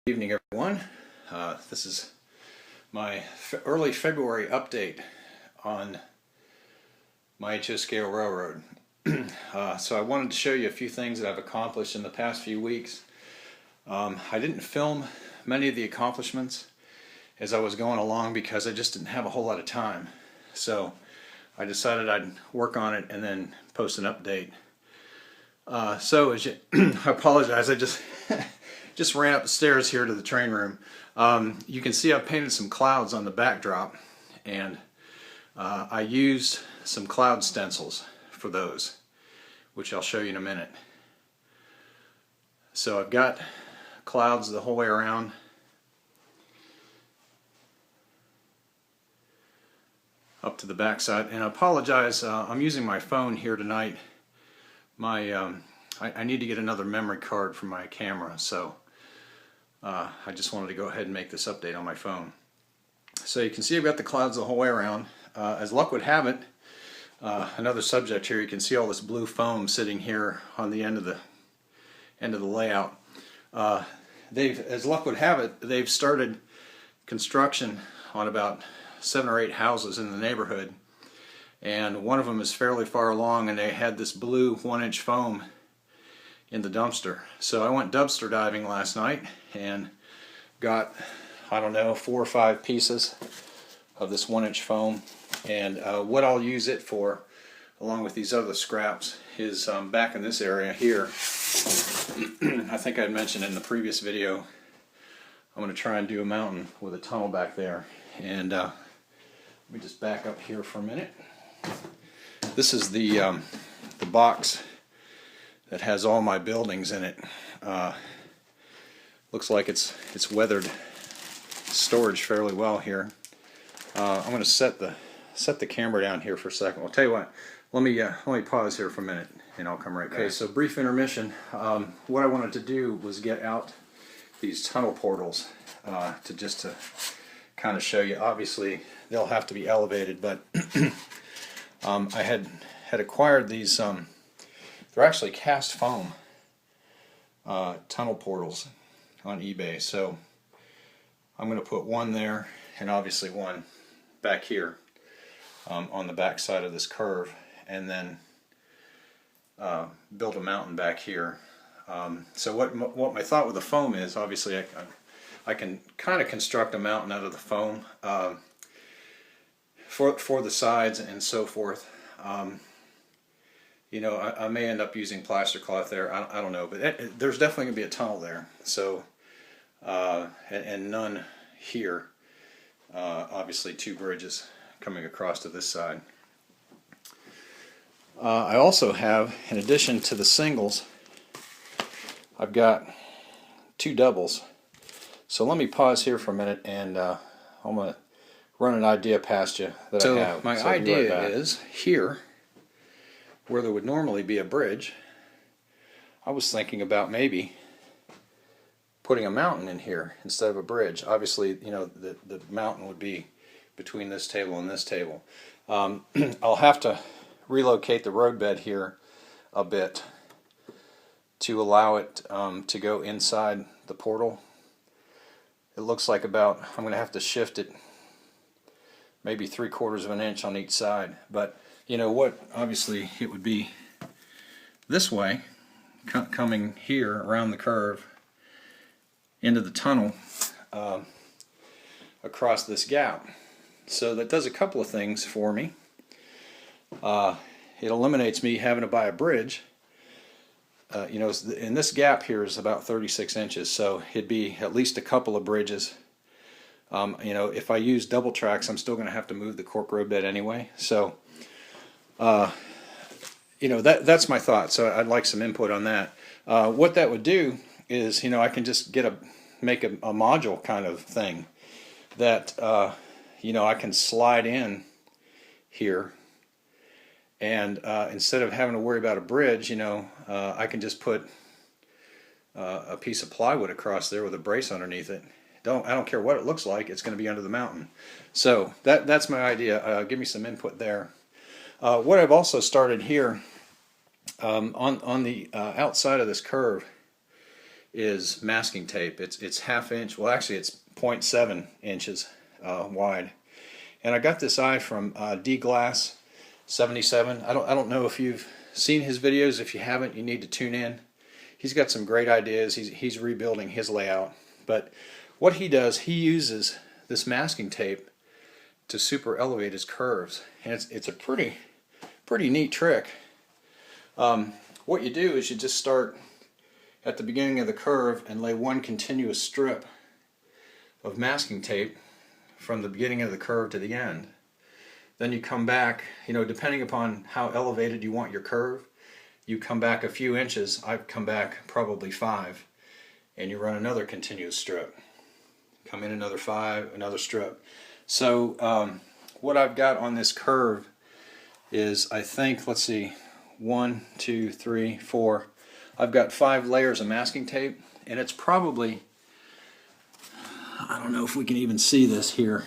Good evening, everyone. This is my early February update on my HO Scale Railroad. So I wanted to show you a few things that I've accomplished in the past few weeks. I didn't film many of the accomplishments as I was going along because I just didn't have a whole lot of time. So I decided I'd work on it and then post an update. So as you, I apologize, I just ran up the stairs here to the train room. You can see I've painted some clouds on the backdrop, and I used some cloud stencils for those, which I'll show you in a minute. So I've got clouds the whole way around. Up to the back side, and I apologize, I'm using my phone here tonight. I need to get another memory card for my camera, so I just wanted to go ahead and make this update on my phone. So you can see I've got the clouds the whole way around. As luck would have it, another subject here, you can see all this blue foam sitting here on the end of the layout. As luck would have it, they've started construction on about 7 or 8 houses in the neighborhood, and one of them is fairly far along, and they had this blue 1-inch foam in the dumpster. So I went dumpster diving last night and got, I don't know, 4 or 5 pieces of this 1-inch foam, and what I'll use it for, along with these other scraps, is back in this area here. I think I mentioned in the previous video, I'm going to try and do a mountain with a tunnel back there. And let me just back up here for a minute. This is the box that has all my buildings in it. Looks like it's weathered storage fairly well here. I'm going to set the camera down here for a second. I'll tell you what. Let me pause here for a minute, and I'll come right back. Okay, so brief intermission. What I wanted to do was get out these tunnel portals to kind of show you. Obviously, they'll have to be elevated, but I had acquired these. They're actually cast foam tunnel portals on eBay. So I'm going to put one there, and obviously one back here on the back side of this curve, and then build a mountain back here. So what my thought with the foam is, obviously I can kind of construct a mountain out of the foam for the sides and so forth. You know, I may end up using plaster cloth there. I don't know, but there's definitely going to be a tunnel there. So and none here. Obviously, 2 bridges coming across to this side. I also have, in addition to the singles, I've got 2 doubles. So let me pause here for a minute, and I'm going to run an idea past you that I have. My idea is here, where there would normally be a bridge, I was thinking about maybe putting a mountain in here instead of a bridge. Obviously, you know, the mountain would be between this table and this table. I'll have to relocate the roadbed here a bit to allow it to go inside the portal. It looks like I'm going to have to shift it maybe 3/4 of an inch on each side. But you know what? Obviously, it would be this way, coming here around the curve into the tunnel across this gap. So that does a couple of things for me. It eliminates me having to buy a bridge. You know, and this gap here is about 36 inches, so it'd be at least a couple of bridges. You know, if I use double tracks, I'm still going to have to move the cork roadbed anyway. So, you know, that's my thought. So I'd like some input on that. What that would do is, you know, I can just make a module kind of thing that, you know, I can slide in here. And instead of having to worry about a bridge, you know, I can just put a piece of plywood across there with a brace underneath it. I don't care what it looks like, it's going to be under the mountain. So that's my idea. Give me some input there. What I've also started here on the outside of this curve is masking tape. It's half inch. Well, actually, it's 0.7 inches wide. And I got this eye from D-Glass 77. I don't know if you've seen his videos. If you haven't, you need to tune in. He's got some great ideas. He's rebuilding his layout. But what he does, he uses this masking tape to super elevate his curves, and it's a pretty neat trick. What you do is you just start at the beginning of the curve and lay one continuous strip of masking tape from the beginning of the curve to the end. Then you come back, depending upon how elevated you want your curve, you come back a few inches. I've come back probably 5, and you run another continuous strip. Come in another 5, another strip. So what I've got on this curve is, I think, let's see, 1, 2, 3, 4. I've got 5 layers of masking tape, and it's probably, I don't know if we can even see this here.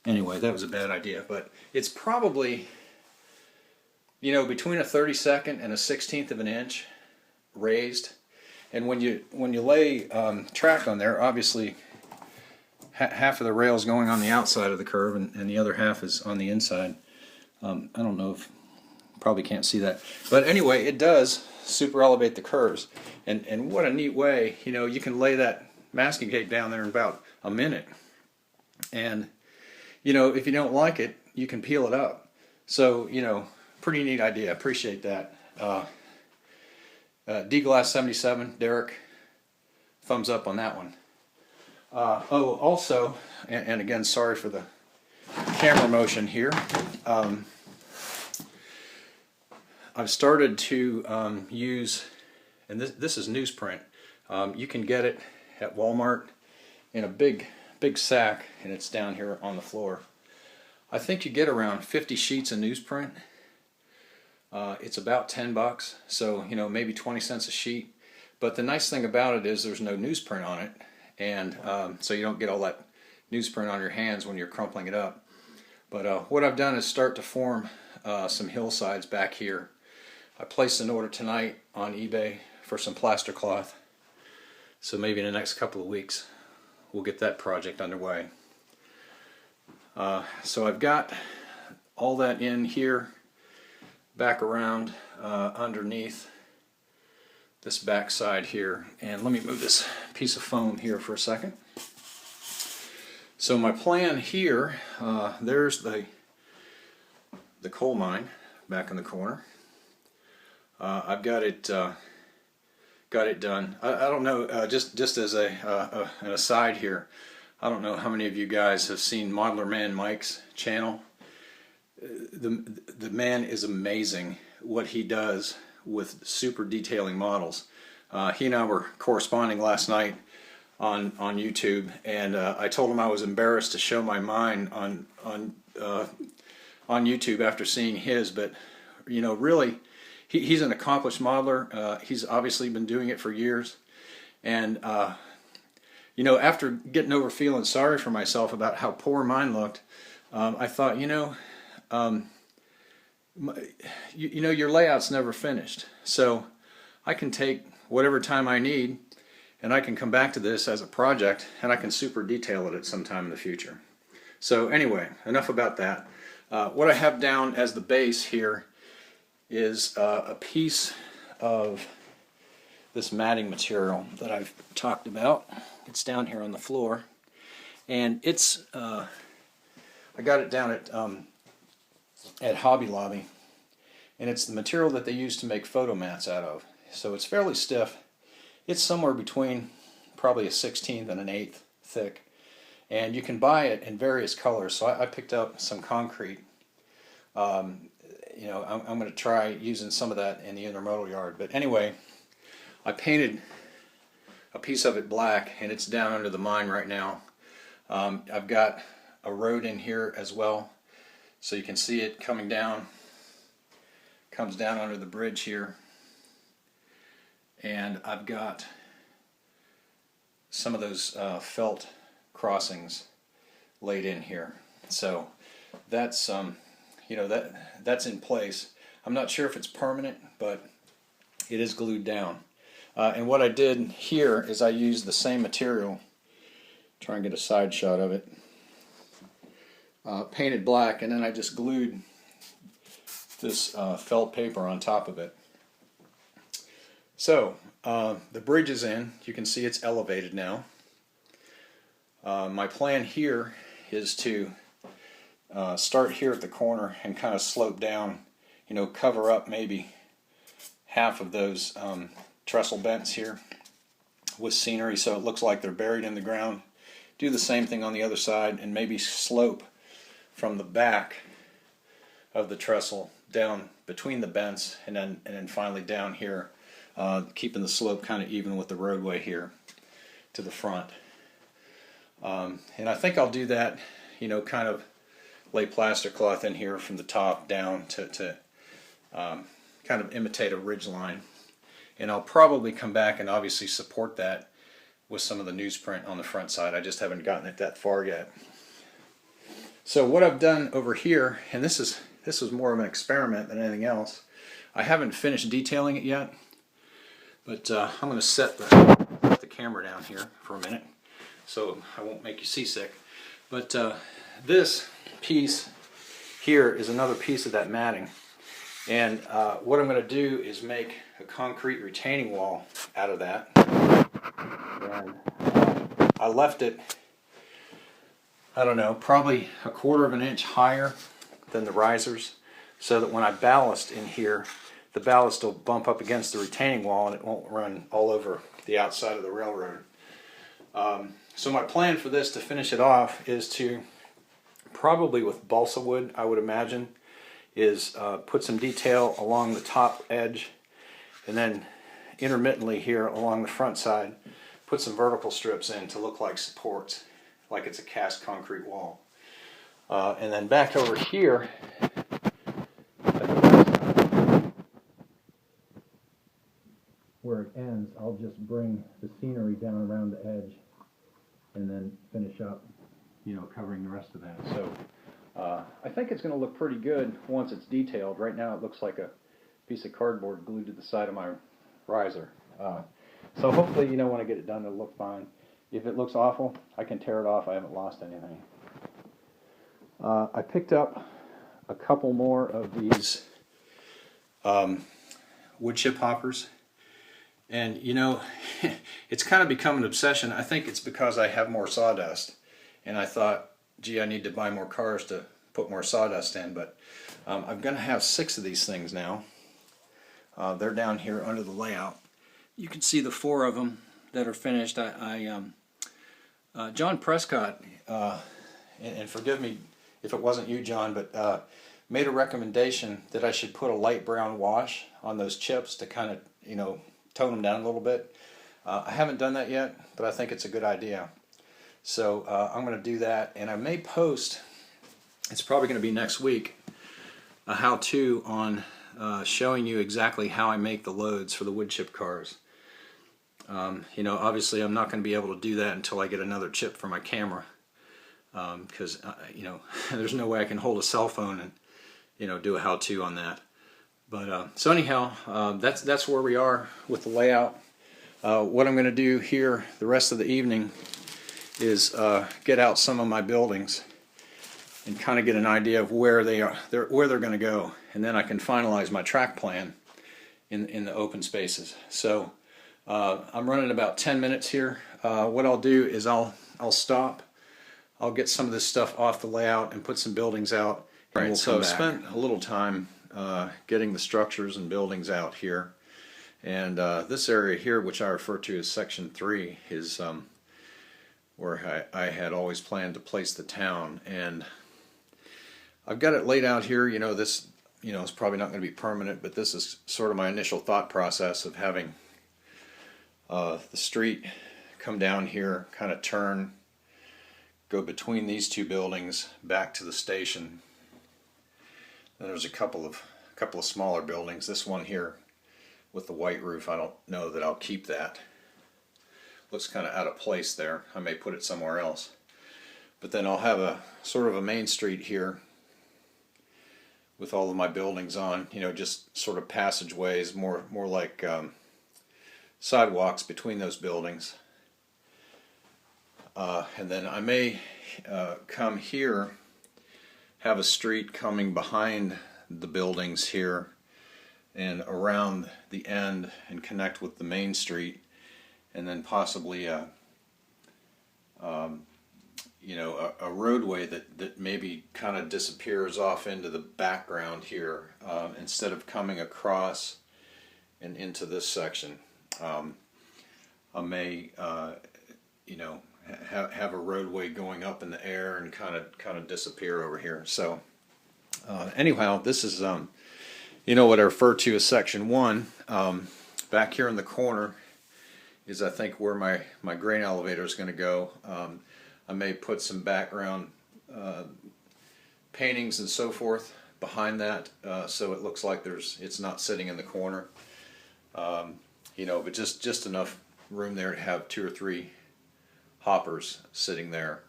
Anyway, that was a bad idea, but it's probably, between a 32nd and a 1/16 of an inch raised. And when you lay track on there, obviously half of the rail is going on the outside of the curve, and the other half is on the inside. I don't know if, probably can't see that, but anyway, it does super elevate the curves. And what a neat way, you can lay that masking tape down there in about a minute, and if you don't like it, you can peel it up. So pretty neat idea. Appreciate that. D-Glass 77, Derek, thumbs up on that one. Oh, also, and again, sorry for the camera motion here. I've started to use, and this is newsprint. You can get it at Walmart in a big sack, and it's down here on the floor. I think you get around 50 sheets of newsprint. It's about $10, so maybe 20 cents a sheet. But the nice thing about it is there's no newsprint on it, and so you don't get all that newsprint on your hands when you're crumpling it up. But what I've done is start to form some hillsides back here. I placed an order tonight on eBay for some plaster cloth, so maybe in the next couple of weeks we'll get that project underway. So I've got all that in here, back around underneath this back side here. And let me move this piece of foam here for a second. So my plan here, there's the coal mine back in the corner. I've got it done. I don't know, just as an aside here, I don't know how many of you guys have seen Modeler Man Mike's channel. The man is amazing what he does with super detailing models. He and I were corresponding last night on YouTube, and I told him I was embarrassed to show my mine on YouTube after seeing his, but really, he's an accomplished modeler. He's obviously been doing it for years, and after getting over feeling sorry for myself about how poor mine looked, I thought, your layout's never finished, so I can take whatever time I need, and I can come back to this as a project, and I can super detail it at some time in the future. So anyway, enough about that. What I have down as the base here is a piece of this matting material that I've talked about. It's down here on the floor, and it's I got it down at Hobby Lobby, and it's the material that they use to make photo mats out of. So it's fairly stiff. It's somewhere between probably a 1/16 and an 1/8 thick, and you can buy it in various colors. So I picked up some concrete. I'm going to try using some of that in the intermodal yard. But anyway, I painted a piece of it black, and it's down under the mine right now. I've got a road in here as well, so you can see it coming down. Comes down under the bridge here, and I've got some of those felt crossings laid in here. So that's that's in place. I'm not sure if it's permanent, but it is glued down. And what I did here is I used the same material, try and get a side shot of it, painted black, and then I just glued this felt paper on top of it. So the bridge is in. You can see it's elevated now. My plan here is to start here at the corner and kind of slope down, you know, cover up maybe half of those trestle bents here with scenery so it looks like they're buried in the ground. Do the same thing on the other side and maybe slope from the back of the trestle down between the bents and then finally down here, keeping the slope kind of even with the roadway here to the front. And I think I'll do that, you know, kind of lay plaster cloth in here from the top down to kind of imitate a ridge line. And I'll probably come back and obviously support that with some of the newsprint on the front side. I just haven't gotten it that far yet. So what I've done over here, and this was more of an experiment than anything else. I haven't finished detailing it yet, but I'm going to set the camera down here for a minute so I won't make you seasick. But this piece here is another piece of that matting. And what I'm going to do is make a concrete retaining wall out of that. And I left it, I don't know, probably 1/4 inch higher than the risers, so that when I ballast in here, the ballast will bump up against the retaining wall and it won't run all over the outside of the railroad. So my plan for this, to finish it off, is to probably with balsa wood, I would imagine, is put some detail along the top edge, and then intermittently here along the front side put some vertical strips in to look like supports, like it's a cast concrete wall. And then back over here, where it ends, I'll just bring the scenery down around the edge and then finish up, you know, covering the rest of that. So I think it's going to look pretty good once it's detailed. Right now it looks like a piece of cardboard glued to the side of my riser. So hopefully, you know, when I get it done, it'll look fine. If it looks awful, I can tear it off. I haven't lost anything. I picked up a couple more of these wood chip hoppers. And, you know, it's kind of become an obsession. I think it's because I have more sawdust. And I thought, gee, I need to buy more cars to put more sawdust in. But I'm going to have 6 of these things now. They're down here under the layout. You can see the 4 of them that are finished. John Prescott, and forgive me if it wasn't you, John, but made a recommendation that I should put a light brown wash on those chips to kind of, you know, tone them down a little bit. I haven't done that yet, but I think it's a good idea. So I'm going to do that, and I may post, it's probably going to be next week, a how-to on showing you exactly how I make the loads for the wood chip cars. You know, obviously I'm not going to be able to do that until I get another chip for my camera, because you know, there's no way I can hold a cell phone and, you know, do a how-to on that. But so anyhow, that's where we are with the layout. What I'm going to do here the rest of the evening is get out some of my buildings and kind of get an idea of where they're going to go, and then I can finalize my track plan in the open spaces. So I'm running about 10 minutes here. What I'll do is I'll stop. I'll get some of this stuff off the layout and put some buildings out. Right, we'll so I've spent a little time getting the structures and buildings out here, and this area here, which I refer to as section 3, is where I had always planned to place the town. And I've got it laid out here. You know, this, you know, it's probably not going to be permanent, but this is sort of my initial thought process of having the street come down here, kind of turn, go between these 2 buildings back to the station. Then there's a couple of smaller buildings. This one here with the white roof, I don't know that I'll keep that. Looks kind of out of place there. I may put it somewhere else. But then I'll have a sort of a main street here with all of my buildings on, just sort of passageways, more like sidewalks between those buildings. And then I may come here, have a street coming behind the buildings here and around the end and connect with the main street, and then possibly a roadway that maybe kind of disappears off into the background here, instead of coming across and into this section. I may have a roadway going up in the air and kind of disappear over here. So anyhow, this is what I refer to as section 1. Back here in the corner is, I think, where my grain elevator is going to go. I may put some background paintings and so forth behind that, so it looks like it's not sitting in the corner. But just enough room there to have 2 or 3 hoppers sitting there.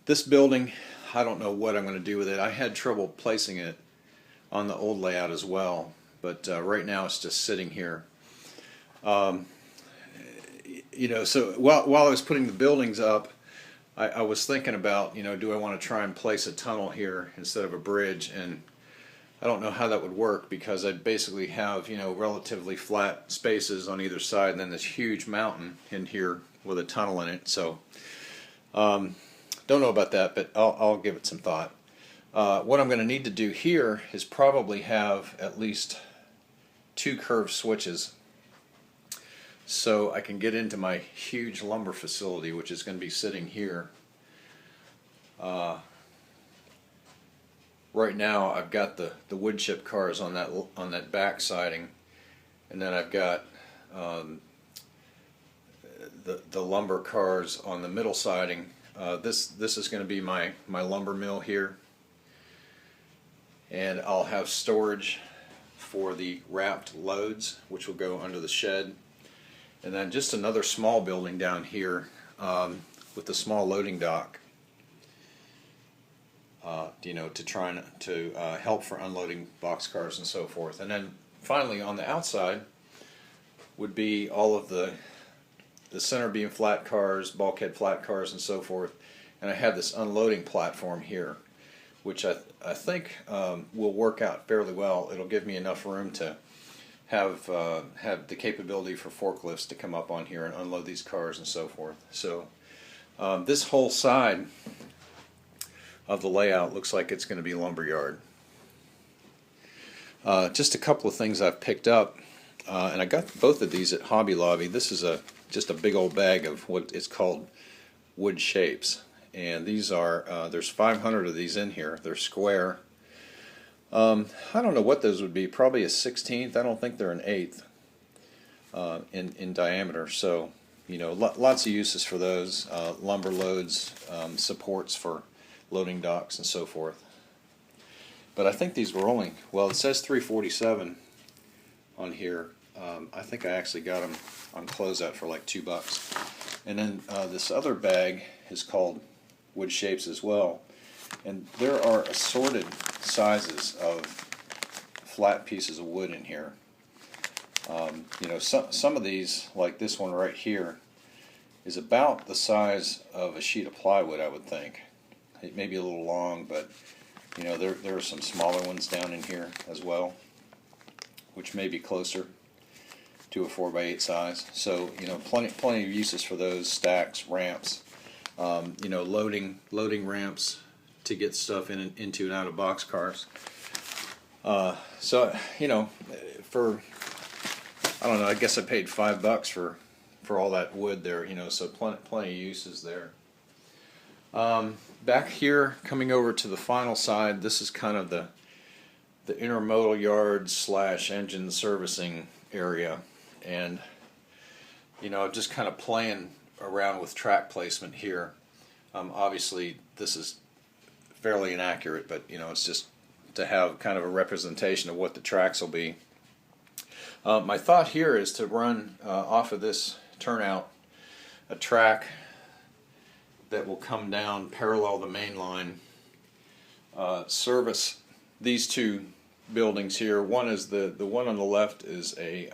This building, I don't know what I'm going to do with it. I had trouble placing it on the old layout as well, but right now it's just sitting here. So while I was putting the buildings up, I was thinking about, do I want to try and place a tunnel here instead of a bridge? And I don't know how that would work, because I basically have, relatively flat spaces on either side, and then this huge mountain in here with a tunnel in it. So don't know about that, but I'll give it some thought. What I'm going to need to do here is probably have at least 2 curved switches, so I can get into my huge lumber facility, which is going to be sitting here. Right now I've got the wood chip cars on that back siding, and then I've got the lumber cars on the middle siding. This is going to be my lumber mill here, and I'll have storage for the wrapped loads, which will go under the shed. And then just another small building down here with a small loading dock, to try to help for unloading boxcars and so forth. And then finally on the outside would be all of the center beam flat cars, bulkhead flat cars and so forth. And I have this unloading platform here, which I think will work out fairly well. It'll give me enough room to have the capability for forklifts to come up on here and unload these cars and so forth. So this whole side of the layout looks like it's going to be lumberyard. Just a couple of things I've picked up, and I got both of these at Hobby Lobby. This is just a big old bag of what is called wood shapes, and these are there's 500 of these in here. They're square. I don't know what those would be. Probably a 16th. I don't think they're an 1/8 in diameter. So lots of uses for those. Lumber loads, supports for loading docks and so forth. But I think these were only, well, it says $347 on here. I think I actually got them on closeout for like $2. And then this other bag is called wood shapes as well. And there are assorted sizes of flat pieces of wood in here. Some of these, like this one right here, is about the size of a sheet of plywood, I would think. It may be a little long, but there are some smaller ones down in here as well, which may be closer to a 4x8 size. So plenty of uses for those. Stacks, ramps, loading ramps to get stuff into and out of boxcars. So for, I don't know, I guess I paid $5 for all that wood there. So plenty of uses there. Back here, coming over to the final side, this is kind of the intermodal yard / engine servicing area, and I'm just kind of playing around with track placement here. Obviously this is fairly inaccurate, but it's just to have kind of a representation of what the tracks will be. My thought here is to run off of this turnout a track that will come down parallel the main line, service these two buildings here. One is the one on the left is a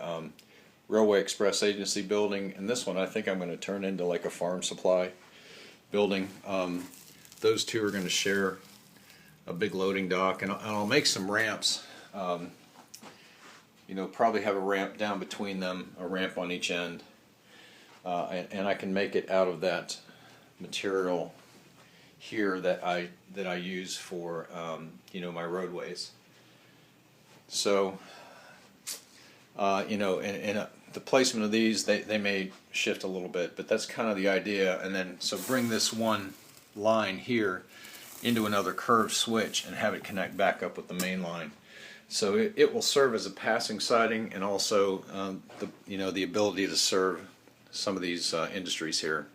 Railway Express Agency building, and this one I think I'm going to turn into like a farm supply building. Those two are going to share a big loading dock, and I'll make some ramps. You know, probably have a ramp down between them, a ramp on each end, and I can make it out of that material here that I use for you know, my roadways. So you know, and the placement of these, they may shift a little bit, but that's kind of the idea. And then so bring this one line here into another curved switch and have it connect back up with the main line. So it will serve as a passing siding, and also you know, the ability to serve some of these industries here.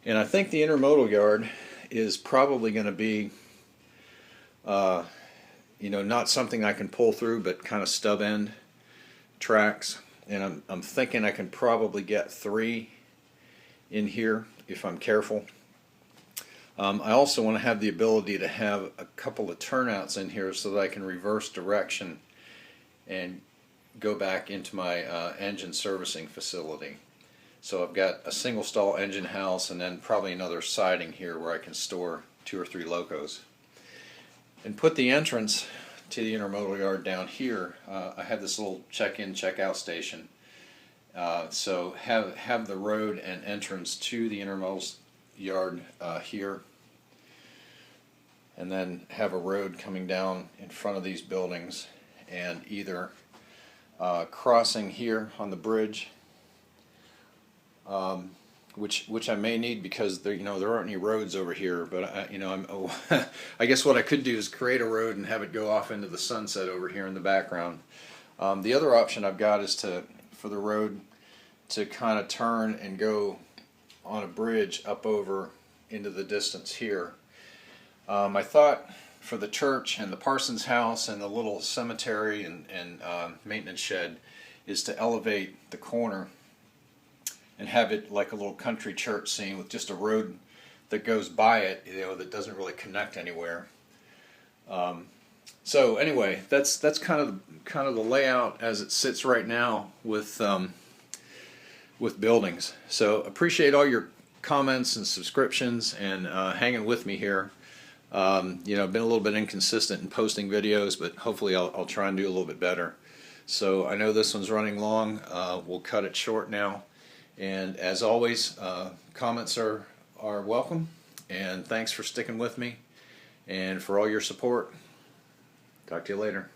And I think the intermodal yard is probably going to be you know, not something I can pull through, but kind of stub end tracks. And I'm thinking I can probably get 3 in here if I'm careful. I also want to have the ability to have a couple of turnouts in here so that I can reverse direction and go back into my engine servicing facility. So I've got a single stall engine house, and then probably another siding here where I can store 2 or 3 locos. And put the entrance to the intermodal yard down here. I have this little check-in, check-out station. So have the road and entrance to the intermodal yard here, and then have a road coming down in front of these buildings, and either crossing here on the bridge, which I may need because there, you know, there aren't any roads over here. But you know, I guess what I could do is create a road and have it go off into the sunset over here in the background. The other option I've got is for the road to kind of turn and go on a bridge up over into the distance here. I thought for the church and the parson's house and the little cemetery and maintenance shed is to elevate the corner and have it like a little country church scene with just a road that goes by it, you know, that doesn't really connect anywhere. So anyway, that's kind of the layout as it sits right now with buildings. So appreciate all your comments and subscriptions and hanging with me here. You know, I've been a little bit inconsistent in posting videos, but hopefully I'll try and do a little bit better. So I know this one's running long. We'll cut it short now. And as always, comments are welcome. And thanks for sticking with me and for all your support. Talk to you later.